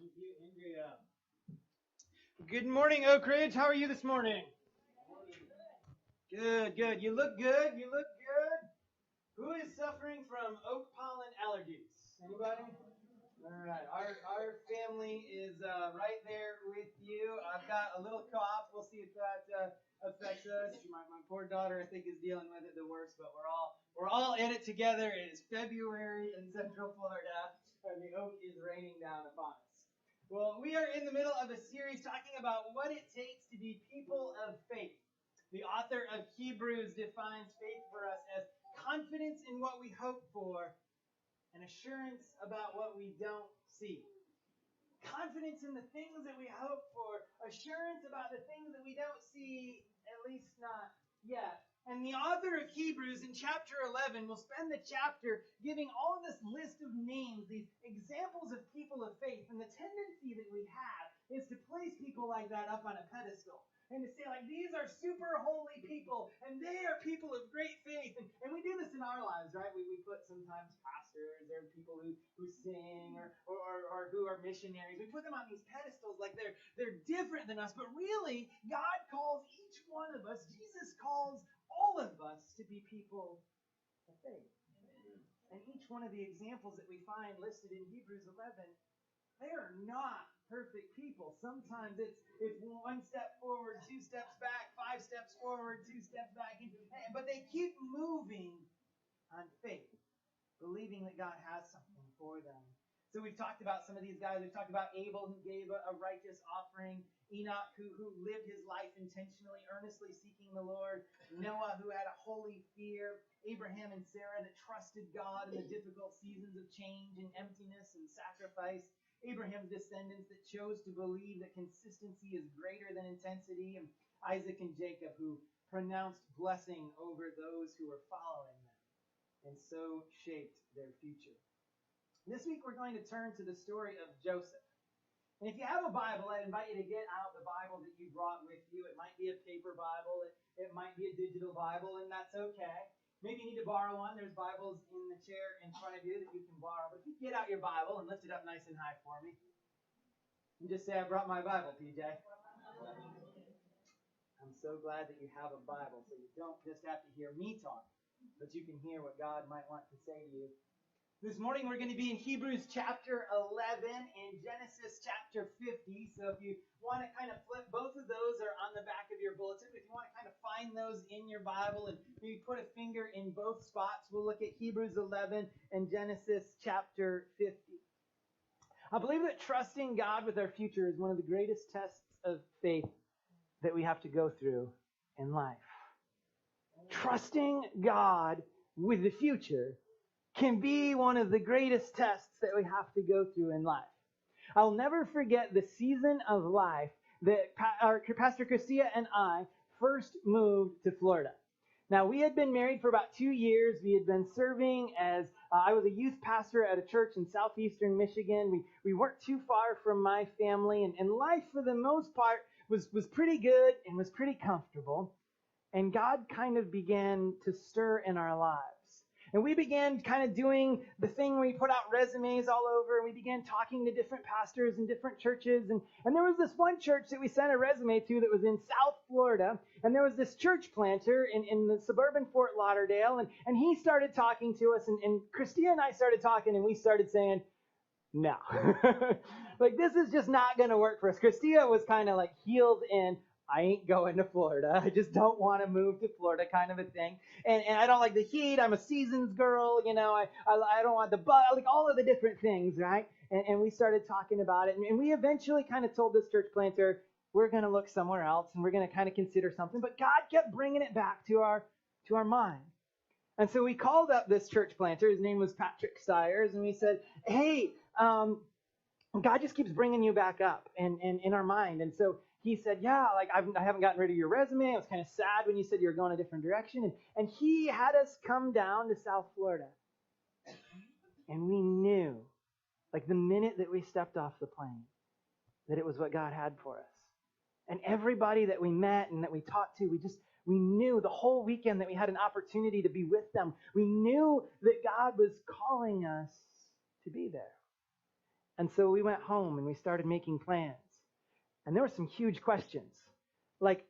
Thank you, Andrea. Good morning, Oak Ridge. How are you this morning? Good, good. You look good. You look good. Who is suffering from oak pollen allergies? Anybody? All right. Our family is right there with you. I've got a little cough. We'll see if that affects us. My poor daughter, I think, is dealing with it the worst, but we're all in it together. It is February in Central Florida, and the oak is raining down upon us. Well, we are in the middle of a series talking about what it takes to be people of faith. The author of Hebrews defines faith for us as confidence in what we hope for and assurance about what we don't see. Confidence in the things that we hope for, assurance about the things that we don't see, at least not yet. And the author of Hebrews in chapter 11 will spend the chapter giving all of this list of names, these examples of people of faith. And the tendency that we have is to place people like that up on a pedestal. And to say, like, these are super holy people, and they are people of great faith. And we do this in our lives, right? We put sometimes pastors or people who sing or who are missionaries. We put them on these pedestals like they're different than us. But really, God calls each one of us, Jesus calls all of us to be people of faith. And each one of the examples that we find listed in Hebrews 11, they are not perfect people. Sometimes it's one step forward, two steps back, 5 steps forward, 2 steps back. But they keep moving on faith, believing that God has something for them. So we've talked about some of these guys. We've talked about Abel, who gave a righteous offering. Enoch, who lived his life intentionally, earnestly seeking the Lord. Noah, who had a holy fear. Abraham and Sarah that trusted God in the difficult seasons of change and emptiness and sacrifice. Abraham's descendants that chose to believe that consistency is greater than intensity. And Isaac and Jacob, who pronounced blessing over those who were following them and so shaped their future. This week we're going to turn to the story of Joseph. And if you have a Bible, I invite you to get out the Bible that you brought with you. It might be a paper Bible. It might be a digital Bible, and that's okay. Maybe you need to borrow one. There's Bibles in the chair in front of you that you can borrow. But if you get out your Bible and lift it up nice and high for me, and just say, I brought my Bible, PJ. I'm so glad that you have a Bible, so you don't just have to hear me talk, but you can hear what God might want to say to you. This morning we're going to be in Hebrews chapter 11 and Genesis chapter 50. So if you want to kind of flip, both of those are on the back of your bulletin. If you want to kind of find those in your Bible and maybe put a finger in both spots, we'll look at Hebrews 11 and Genesis chapter 50. I believe that trusting God with our future is one of the greatest tests of faith that we have to go through in life. Trusting God with the future can be one of the greatest tests that we have to go through in life. I'll never forget the season of life that Pastor Christia and I first moved to Florida. Now, we had been married for about 2 years. We had been serving as, I was a youth pastor at a church in southeastern Michigan. We weren't too far from my family, and life for the most part was pretty good and was pretty comfortable. And God kind of began to stir in our lives. And we began kind of doing the thing where we put out resumes all over, and we began talking to different pastors in different churches. And there was this one church that we sent a resume to that was in South Florida, and there was this church planter in the suburban Fort Lauderdale, and he started talking to us, and Christia and I started talking, and we started saying, no. Like, this is just not going to work for us. Christia was kind of like healed in, I ain't going to Florida. I just don't want to move to Florida, kind of a thing. And I don't like the heat. I'm a seasons girl, you know. I don't want the bug, like all of the different things, right? And we started talking about it. And we eventually kind of told this church planter, we're going to look somewhere else, and we're going to kind of consider something. But God kept bringing it back to our mind. And so we called up this church planter. His name was Patrick Stiers. And we said, hey, God just keeps bringing you back up in our mind. And so he said, yeah, like I haven't gotten rid of your resume. I was kind of sad when you said you were going a different direction. And he had us come down to South Florida. And we knew, like the minute that we stepped off the plane, that it was what God had for us. And everybody that we met and that we talked to, we knew the whole weekend that we had an opportunity to be with them. We knew that God was calling us to be there. And so we went home and we started making plans. And there were some huge questions. Like,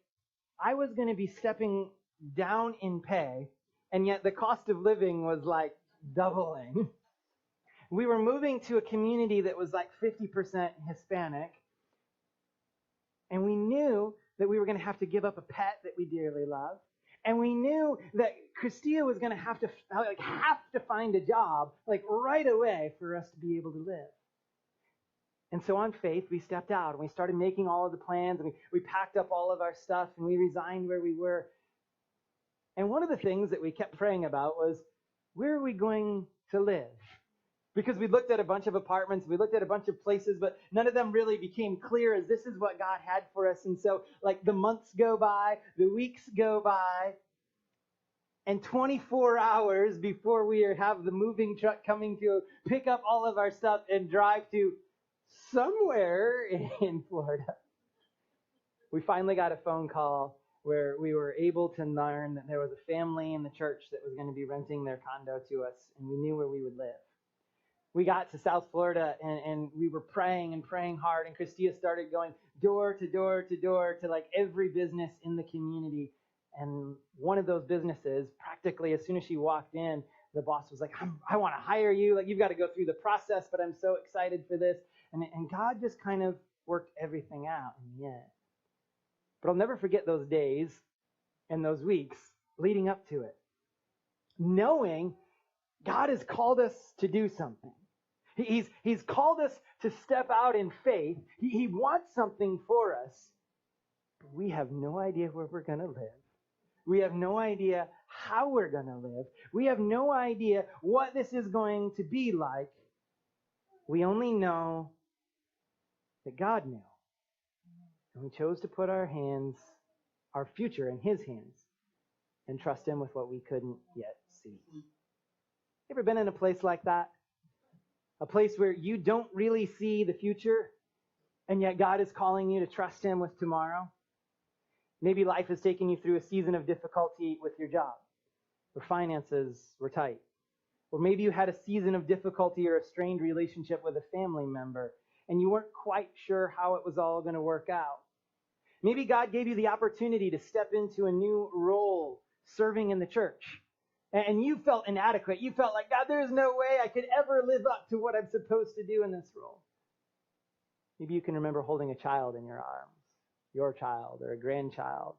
I was going to be stepping down in pay, and yet the cost of living was like doubling. We were moving to a community that was like 50% Hispanic, and we knew that we were going to have to give up a pet that we dearly love, and we knew that Christia was going to have to find a job like right away for us to be able to live. And so on faith, we stepped out and we started making all of the plans, and we packed up all of our stuff and we resigned where we were. And one of the things that we kept praying about was, where are we going to live? Because we looked at a bunch of apartments, we looked at a bunch of places, but none of them really became clear as this is what God had for us. And so like the months go by, the weeks go by, and 24 hours before we have the moving truck coming to pick up all of our stuff and drive to somewhere in Florida, we finally got a phone call where we were able to learn that there was a family in the church that was going to be renting their condo to us, and we knew where we would live. We got to South Florida, and we were praying and praying hard, and Christia started going door to door to door to like every business in the community. And one of those businesses, practically as soon as she walked in, the boss was like, I want to hire you. Like, you've got to go through the process, but I'm so excited for this. And God just kind of worked everything out in the end. But I'll never forget those days and those weeks leading up to it, knowing God has called us to do something. He's called us to step out in faith. He wants something for us, but we have no idea where we're going to live. We have no idea how we're going to live. We have no idea what this is going to be like. We only know that God knew. And we chose to put our future in His hands, and trust Him with what we couldn't yet see. You ever been in a place like that? A place where you don't really see the future, and yet God is calling you to trust Him with tomorrow? Maybe life has taken you through a season of difficulty with your job, where finances were tight. Or maybe you had a season of difficulty or a strained relationship with a family member, and you weren't quite sure how it was all going to work out. Maybe God gave you the opportunity to step into a new role serving in the church, and you felt inadequate. You felt like, God, there's no way I could ever live up to what I'm supposed to do in this role. Maybe you can remember holding a child in your arms, your child or a grandchild,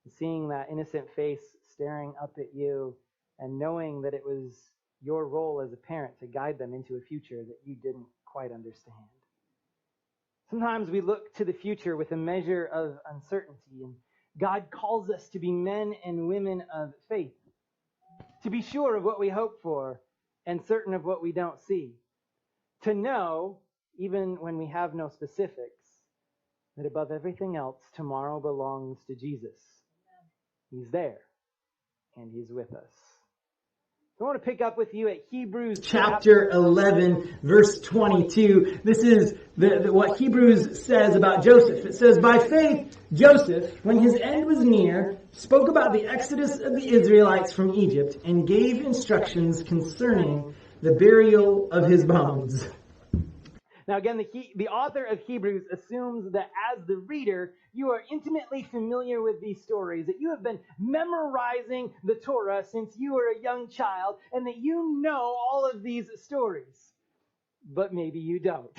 and seeing that innocent face staring up at you and knowing that it was your role as a parent to guide them into a future that you didn't quite understand. Sometimes we look to the future with a measure of uncertainty, and God calls us to be men and women of faith, to be sure of what we hope for and certain of what we don't see, to know, even when we have no specifics, that above everything else, tomorrow belongs to Jesus. He's there, and He's with us. So I want to pick up with you at Hebrews chapter 11, verse 22. This is what Hebrews says about Joseph. It says, by faith, Joseph, when his end was near, spoke about the exodus of the Israelites from Egypt and gave instructions concerning the burial of his bones. Now again, the author of Hebrews assumes that as the reader, you are intimately familiar with these stories, that you have been memorizing the Torah since you were a young child, and that you know all of these stories. But maybe you don't.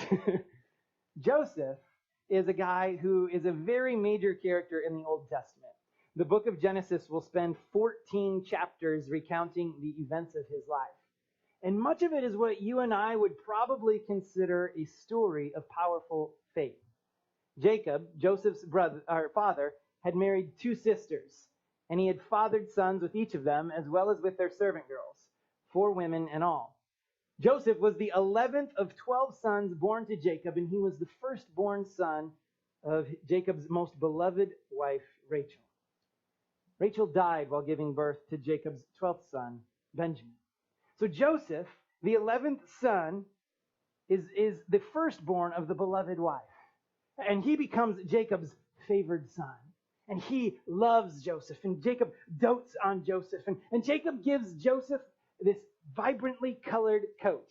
Joseph is a guy who is a very major character in the Old Testament. The book of Genesis will spend 14 chapters recounting the events of his life. And much of it is what you and I would probably consider a story of powerful faith. Jacob, Joseph's father, had married 2 sisters, and he had fathered sons with each of them, as well as with their servant girls, 4 women in all. Joseph was the 11th of 12 sons born to Jacob, and he was the firstborn son of Jacob's most beloved wife, Rachel. Rachel died while giving birth to Jacob's 12th son, Benjamin. So Joseph, the 11th son, is the firstborn of the beloved wife. And he becomes Jacob's favored son. And he loves Joseph. And Jacob dotes on Joseph. And Jacob gives Joseph this vibrantly colored coat,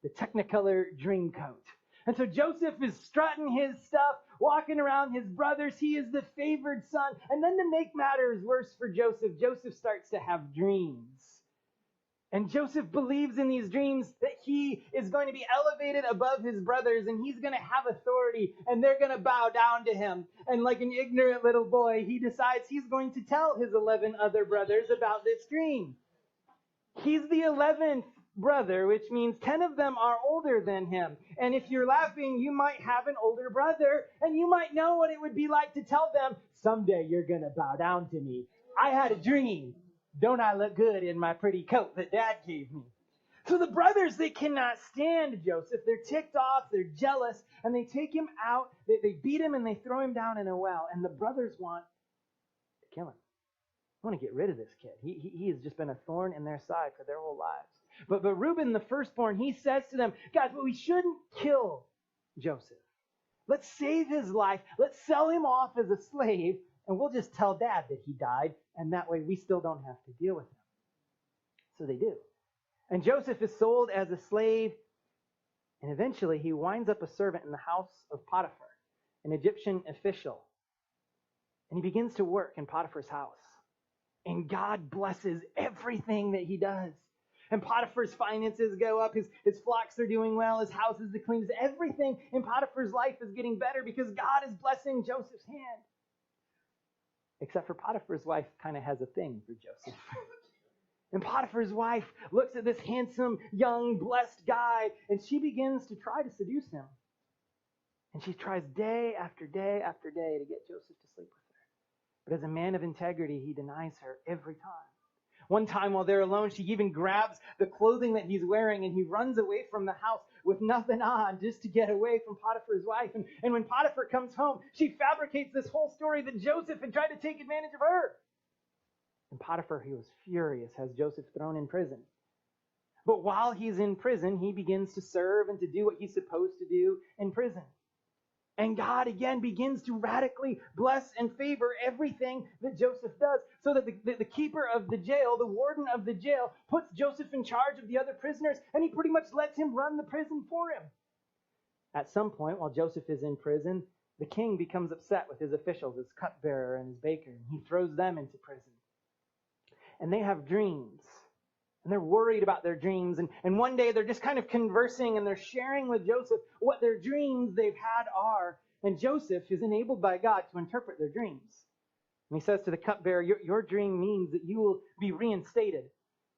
the Technicolor dream coat. And so Joseph is strutting his stuff, walking around his brothers. He is the favored son. And then to make matters worse for Joseph, Joseph starts to have dreams. And Joseph believes in these dreams that he is going to be elevated above his brothers and he's going to have authority and they're going to bow down to him. And like an ignorant little boy, he decides he's going to tell his 11 other brothers about this dream. He's the 11th brother, which means 10 of them are older than him. And if you're laughing, you might have an older brother and you might know what it would be like to tell them, someday you're going to bow down to me. I had a dream. Don't I look good in my pretty coat that Dad gave me? So the brothers, they cannot stand Joseph. They're ticked off. They're jealous. And they take him out. They beat him and they throw him down in a well. And the brothers want to kill him. I want to get rid of this kid. He has just been a thorn in their side for their whole lives. But Reuben, the firstborn, he says to them, guys, but we shouldn't kill Joseph. Let's save his life. Let's sell him off as a slave. And we'll just tell Dad that he died, and that way we still don't have to deal with him. So they do. And Joseph is sold as a slave, and eventually he winds up a servant in the house of Potiphar, an Egyptian official. And he begins to work in Potiphar's house. And God blesses everything that he does. And Potiphar's finances go up, his flocks are doing well, his house is the cleanest. Everything in Potiphar's life is getting better because God is blessing Joseph's hand. Except for Potiphar's wife kind of has a thing for Joseph. And Potiphar's wife looks at this handsome, young, blessed guy, and she begins to try to seduce him. And she tries day after day after day to get Joseph to sleep with her. But as a man of integrity, he denies her every time. One time while they're alone, she even grabs the clothing that he's wearing and he runs away from the house with nothing on just to get away from Potiphar's wife. And when Potiphar comes home, she fabricates this whole story that Joseph had tried to take advantage of her. And Potiphar, he was furious, has Joseph thrown in prison. But while he's in prison, he begins to serve and to do what he's supposed to do in prison. And God again begins to radically bless and favor everything that Joseph does, so that the keeper of the jail, the warden of the jail, puts Joseph in charge of the other prisoners, and he pretty much lets him run the prison for him. At some point, while Joseph is in prison, the king becomes upset with his officials, his cupbearer and his baker, and he throws them into prison. And they have dreams. And they're worried about their dreams. And one day they're just kind of conversing and they're sharing with Joseph what their dreams they've had are. And Joseph is enabled by God to interpret their dreams. And he says to the cupbearer, your dream means that you will be reinstated.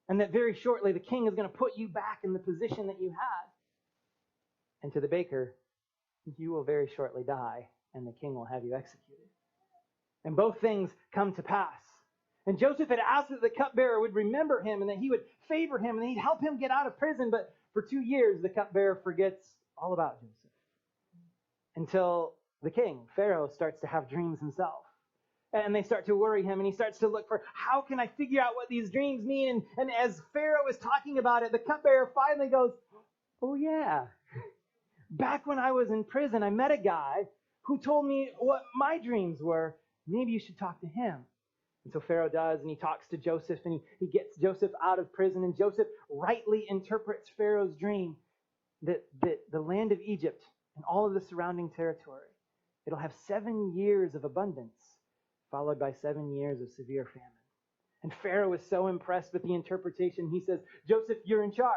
And that very shortly the king is going to put you back in the position that you had. And to the baker, you will very shortly die and the king will have you executed. And both things come to pass. And Joseph had asked that the cupbearer would remember him and that he would favor him and he'd help him get out of prison. But for 2 years, the cupbearer forgets all about Joseph. Until the king, Pharaoh, starts to have dreams himself. And they start to worry him and he starts to look for, how can I figure out what these dreams mean? And as Pharaoh is talking about it, the cupbearer finally goes, oh yeah. Back when I was in prison, I met a guy who told me what my dreams were. Maybe you should talk to him. And so Pharaoh does, and he talks to Joseph, and he gets Joseph out of prison, and Joseph rightly interprets Pharaoh's dream that the land of Egypt and all of the surrounding territory, it'll have 7 years of abundance, followed by 7 years of severe famine. And Pharaoh is so impressed with the interpretation, he says, Joseph, you're in charge.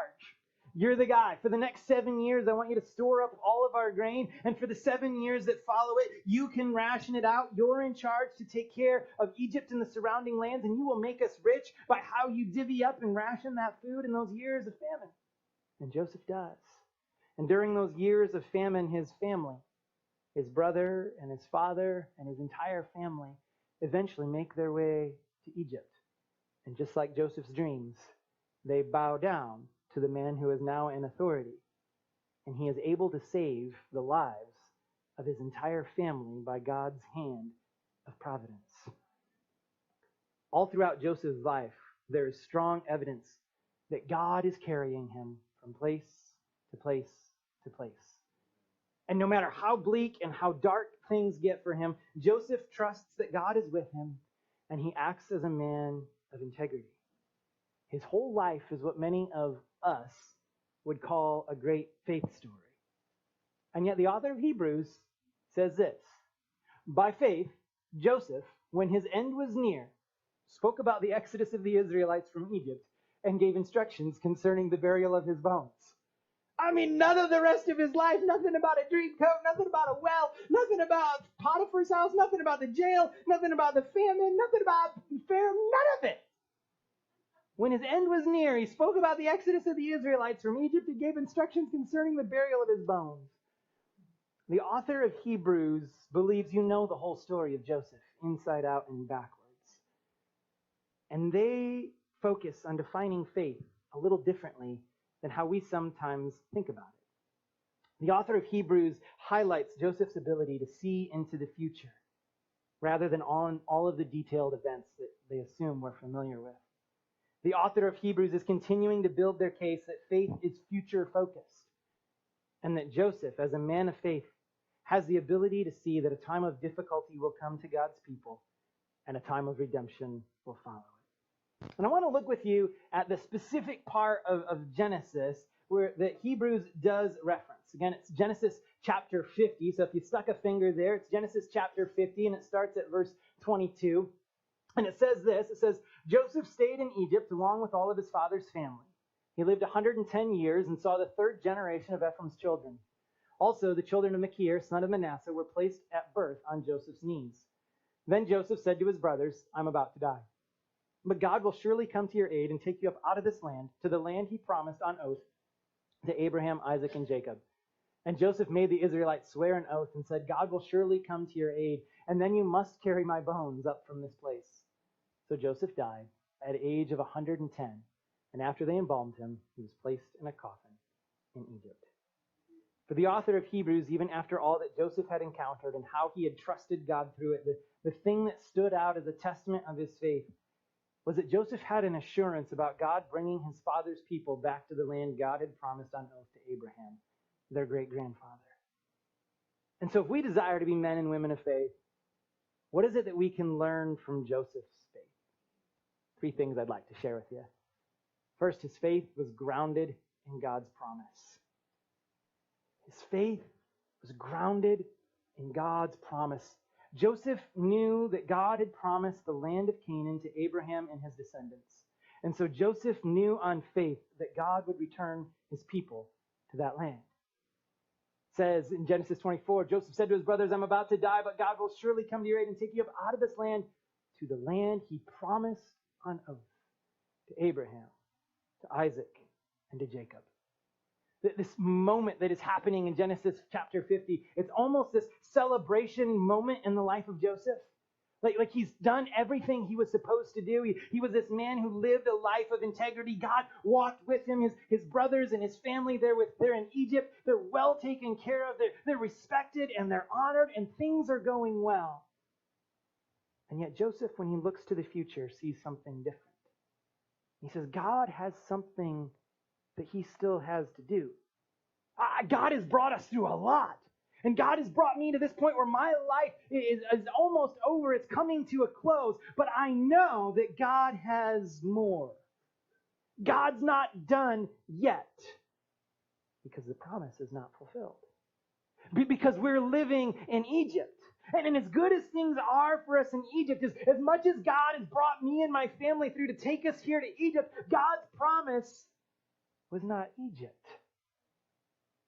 You're the guy. For the next 7 years, I want you to store up all of our grain. And for the 7 years that follow it, you can ration it out. You're in charge to take care of Egypt and the surrounding lands. And you will make us rich by how you divvy up and ration that food in those years of famine. And Joseph does. And during those years of famine, his family, his brother and his father and his entire family, eventually make their way to Egypt. And just like Joseph's dreams, they bow down to the man who is now in authority. And he is able to save the lives of his entire family by God's hand of providence. All throughout Joseph's life, there is strong evidence that God is carrying him from place to place to place. And no matter how bleak and how dark things get for him, Joseph trusts that God is with him, and he acts as a man of integrity. His whole life is what many of us would call a great faith story. And yet the author of Hebrews says this: by faith, Joseph, when his end was near, spoke about the exodus of the Israelites from Egypt and gave instructions concerning the burial of his bones. I mean, none of the rest of his life, nothing about a dream coat, nothing about a well, nothing about Potiphar's house, nothing about the jail, nothing about the famine, nothing about Pharaoh, none of it. When his end was near, he spoke about the exodus of the Israelites from Egypt and gave instructions concerning the burial of his bones. The author of Hebrews believes you know the whole story of Joseph, inside out and backwards. And they focus on defining faith a little differently than how we sometimes think about it. The author of Hebrews highlights Joseph's ability to see into the future rather than on all of the detailed events that they assume we're familiar with. The author of Hebrews is continuing to build their case that faith is future-focused and that Joseph, as a man of faith, has the ability to see that a time of difficulty will come to God's people and a time of redemption will follow it. And I want to look with you at the specific part of Genesis where that Hebrews does reference. Again, it's Genesis chapter 50. So if you stuck a finger there, it's Genesis chapter 50, and it starts at verse 22. And it says this: it says, Joseph stayed in Egypt along with all of his father's family. He lived 110 years and saw the third generation of Ephraim's children. Also, the children of Machir, son of Manasseh, were placed at birth on Joseph's knees. Then Joseph said to his brothers, I'm about to die. But God will surely come to your aid and take you up out of this land, to the land he promised on oath to Abraham, Isaac, and Jacob. And Joseph made the Israelites swear an oath and said, God will surely come to your aid, and then you must carry my bones up from this place. So Joseph died at the age of 110, and after they embalmed him, he was placed in a coffin in Egypt. For the author of Hebrews, even after all that Joseph had encountered and how he had trusted God through it, the thing that stood out as a testament of his faith was that Joseph had an assurance about God bringing his father's people back to the land God had promised on oath to Abraham, their great-grandfather. And so if we desire to be men and women of faith, what is it that we can learn from Joseph's faith? 3 things I'd like to share with you. First, his faith was grounded in God's promise. His faith was grounded in God's promise. Joseph knew that God had promised the land of Canaan to Abraham and his descendants. And so Joseph knew on faith that God would return his people to that land. It says in Genesis 24, Joseph said to his brothers, I'm about to die, but God will surely come to your aid and take you up out of this land to the land he promised on oath to Abraham, to Isaac, and to Jacob. This moment that is happening in Genesis chapter 50, it's almost this celebration moment in the life of Joseph. Like he's done everything he was supposed to do. He was this man who lived a life of integrity. God walked with him. His brothers and his family, they're in Egypt. They're well taken care of. They're respected and they're honored, and things are going well. And yet Joseph, when he looks to the future, sees something different. He says, God has something that he still has to do. God has brought us through a lot. And God has brought me to this point where my life is almost over. It's coming to a close. But I know that God has more. God's not done yet. Because the promise is not fulfilled. Because we're living in Egypt. And as good as things are for us in Egypt, as much as God has brought me and my family through to take us here to Egypt, God's promise was not Egypt.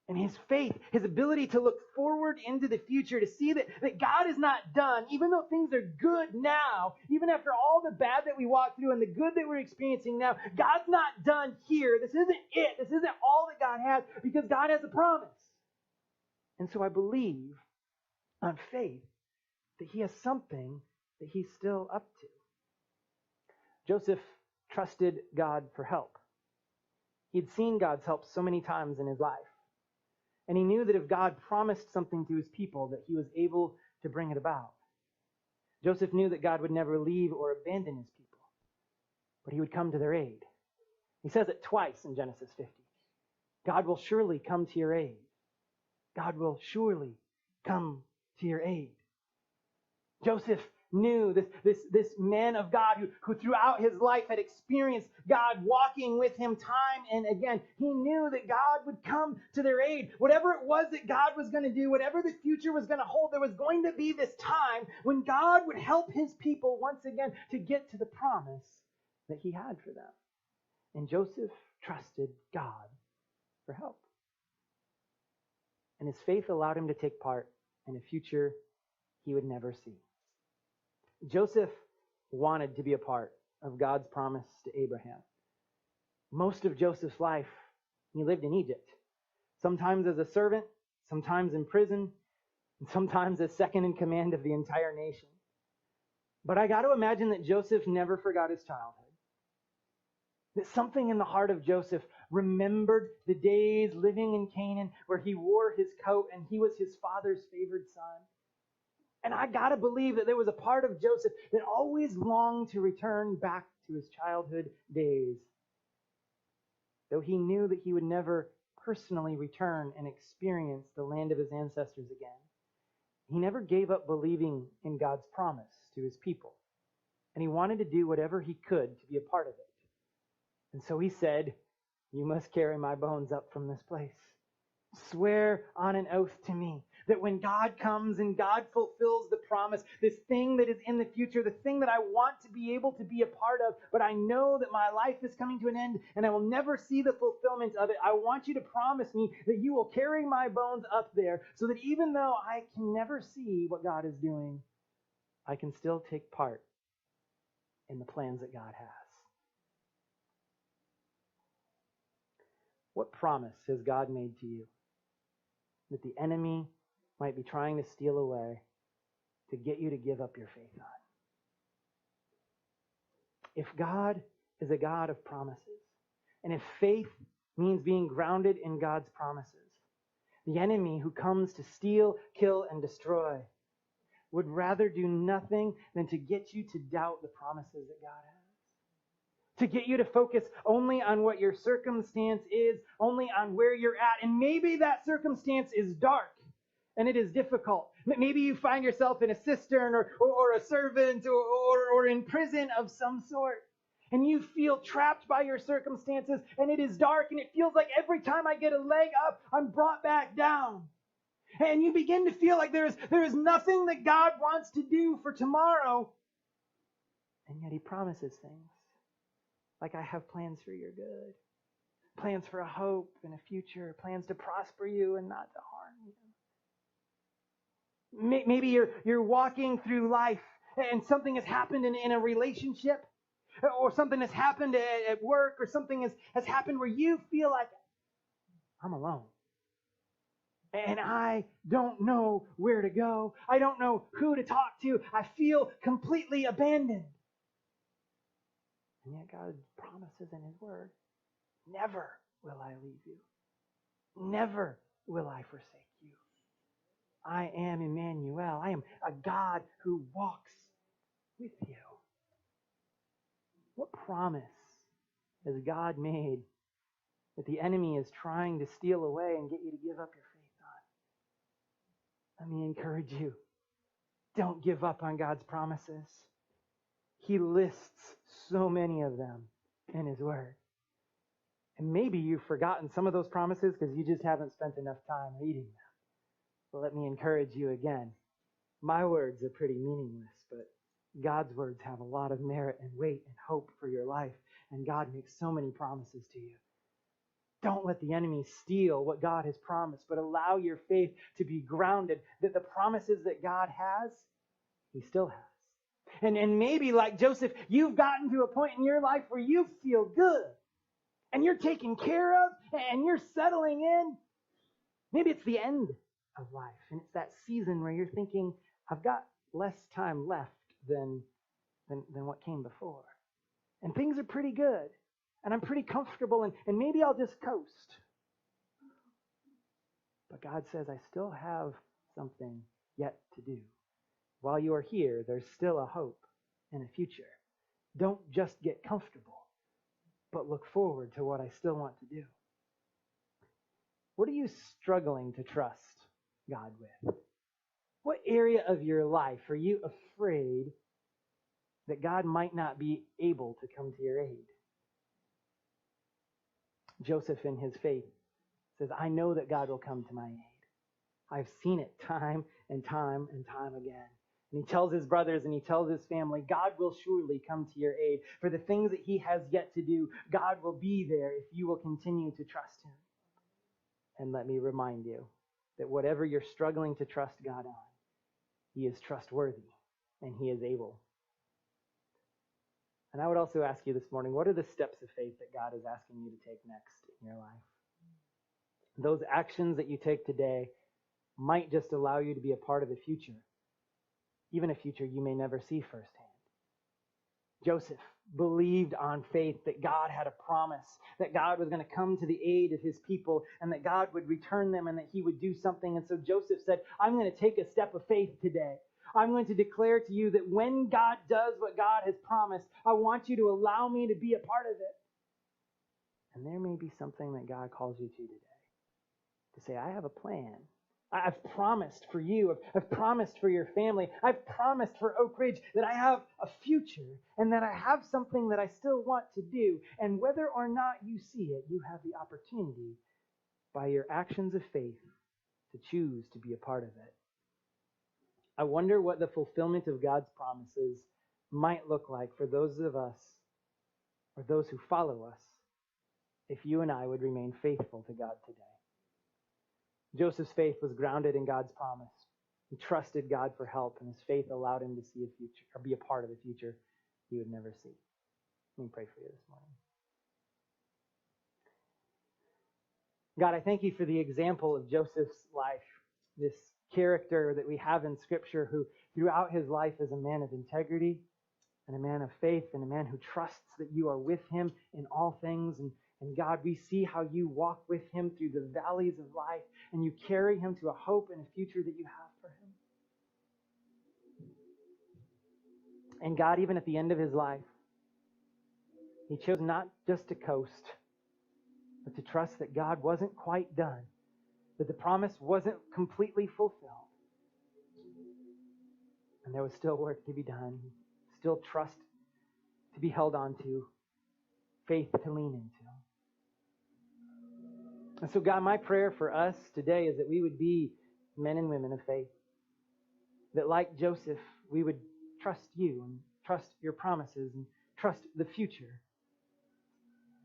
And his faith, his ability to look forward into the future, to see that God is not done, even though things are good now, even after all the bad that we walk through and the good that we're experiencing now, God's not done here. This isn't it. This isn't all that God has, because God has a promise. And so I believe on faith that he has something that he's still up to. Joseph trusted God for help. He'd seen God's help so many times in his life. And he knew that if God promised something to his people, that he was able to bring it about. Joseph knew that God would never leave or abandon his people, but he would come to their aid. He says it twice in Genesis 50. God will surely come to your aid. God will surely come to your aid. Joseph knew, this man of God who throughout his life had experienced God walking with him time and again. He knew that God would come to their aid. Whatever it was that God was going to do, whatever the future was going to hold, there was going to be this time when God would help his people once again to get to the promise that he had for them. And Joseph trusted God for help. And his faith allowed him to take part in a future he would never see. Joseph wanted to be a part of God's promise to Abraham. Most of Joseph's life, he lived in Egypt. Sometimes as a servant, sometimes in prison, and sometimes as second in command of the entire nation. But I got to imagine that Joseph never forgot his childhood. That something in the heart of Joseph remembered the days living in Canaan where he wore his coat and he was his father's favored son. And I got to believe that there was a part of Joseph that always longed to return back to his childhood days. Though he knew that he would never personally return and experience the land of his ancestors again, he never gave up believing in God's promise to his people. And he wanted to do whatever he could to be a part of it. And so he said, "You must carry my bones up from this place. Swear on an oath to me that when God comes and God fulfills the promise, this thing that is in the future, the thing that I want to be able to be a part of, but I know that my life is coming to an end and I will never see the fulfillment of it, I want you to promise me that you will carry my bones up there so that even though I can never see what God is doing, I can still take part in the plans that God has." What promise has God made to you that the enemy might be trying to steal away to get you to give up your faith on? If God is a God of promises, and if faith means being grounded in God's promises, the enemy who comes to steal, kill, and destroy would rather do nothing than to get you to doubt the promises that God has. To get you to focus only on what your circumstance is, only on where you're at. And maybe that circumstance is dark and it is difficult. Maybe you find yourself in a cistern or a servant or in prison of some sort. And you feel trapped by your circumstances and it is dark and it feels like every time I get a leg up, I'm brought back down. And you begin to feel like there is nothing that God wants to do for tomorrow. And yet he promises things. Like, I have plans for your good, plans for a hope and a future, plans to prosper you and not to harm you. Maybe you're walking through life and something has happened in a relationship, or something has happened at work, or something has happened where you feel like, I'm alone. And I don't know where to go. I don't know who to talk to. I feel completely abandoned. And yet God promises in his word, never will I leave you. Never will I forsake you. I am Emmanuel. I am a God who walks with you. What promise has God made that the enemy is trying to steal away and get you to give up your faith on? Let me encourage you. Don't give up on God's promises. He lists so many of them in his word. And maybe you've forgotten some of those promises because you just haven't spent enough time reading them. But let me encourage you again. My words are pretty meaningless, but God's words have a lot of merit and weight and hope for your life. And God makes so many promises to you. Don't let the enemy steal what God has promised, but allow your faith to be grounded that the promises that God has, he still has. And maybe like Joseph, you've gotten to a point in your life where you feel good and you're taken care of and you're settling in. Maybe it's the end of life and it's that season where you're thinking, I've got less time left than what came before. And things are pretty good and I'm pretty comfortable and maybe I'll just coast. But God says, I still have something yet to do. While you are here, there's still a hope and a future. Don't just get comfortable, but look forward to what I still want to do. What are you struggling to trust God with? What area of your life are you afraid that God might not be able to come to your aid. Joseph, in his faith, says, I know that God will come to my aid. I've seen it time and time and time again. And he tells his brothers and he tells his family, God will surely come to your aid. For the things that he has yet to do, God will be there if you will continue to trust him. And let me remind you that whatever you're struggling to trust God on, he is trustworthy and he is able. And I would also ask you this morning, what are the steps of faith that God is asking you to take next in your life? Those actions that you take today might just allow you to be a part of the future, even a future you may never see firsthand. Joseph believed on faith that God had a promise, that God was going to come to the aid of his people, and that God would return them, and that he would do something. And so Joseph said, I'm going to take a step of faith today. I'm going to declare to you that when God does what God has promised, I want you to allow me to be a part of it. And there may be something that God calls you to today, to say, I have a plan. I've promised for you. I've promised for your family. I've promised for Oak Ridge that I have a future and that I have something that I still want to do. And whether or not you see it, you have the opportunity by your actions of faith to choose to be a part of it. I wonder what the fulfillment of God's promises might look like for those of us or those who follow us if you and I would remain faithful to God today. Joseph's faith was grounded in God's promise. He trusted God for help, and his faith allowed him to see a future, or be a part of a future he would never see. Let me pray for you this morning. God, I thank you for the example of Joseph's life, this character that we have in Scripture who throughout his life is a man of integrity and a man of faith and a man who trusts that you are with him in all things. And God, we see how you walk with him through the valleys of life and you carry him to a hope and a future that you have for him. And God, even at the end of his life, he chose not just to coast, but to trust that God wasn't quite done, that the promise wasn't completely fulfilled. And there was still work to be done, still trust to be held on to, faith to lean into. And so, God, my prayer for us today is that we would be men and women of faith. That like Joseph, we would trust you and trust your promises and trust the future.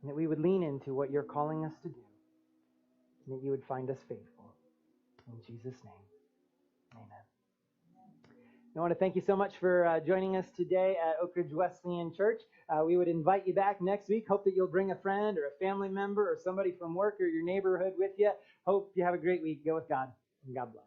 And that we would lean into what you're calling us to do. And that you would find us faithful. In Jesus' name, amen. I want to thank you so much for joining us today at Oak Ridge Wesleyan Church. We would invite you back next week. Hope that you'll bring a friend or a family member or somebody from work or your neighborhood with you. Hope you have a great week. Go with God, and God bless.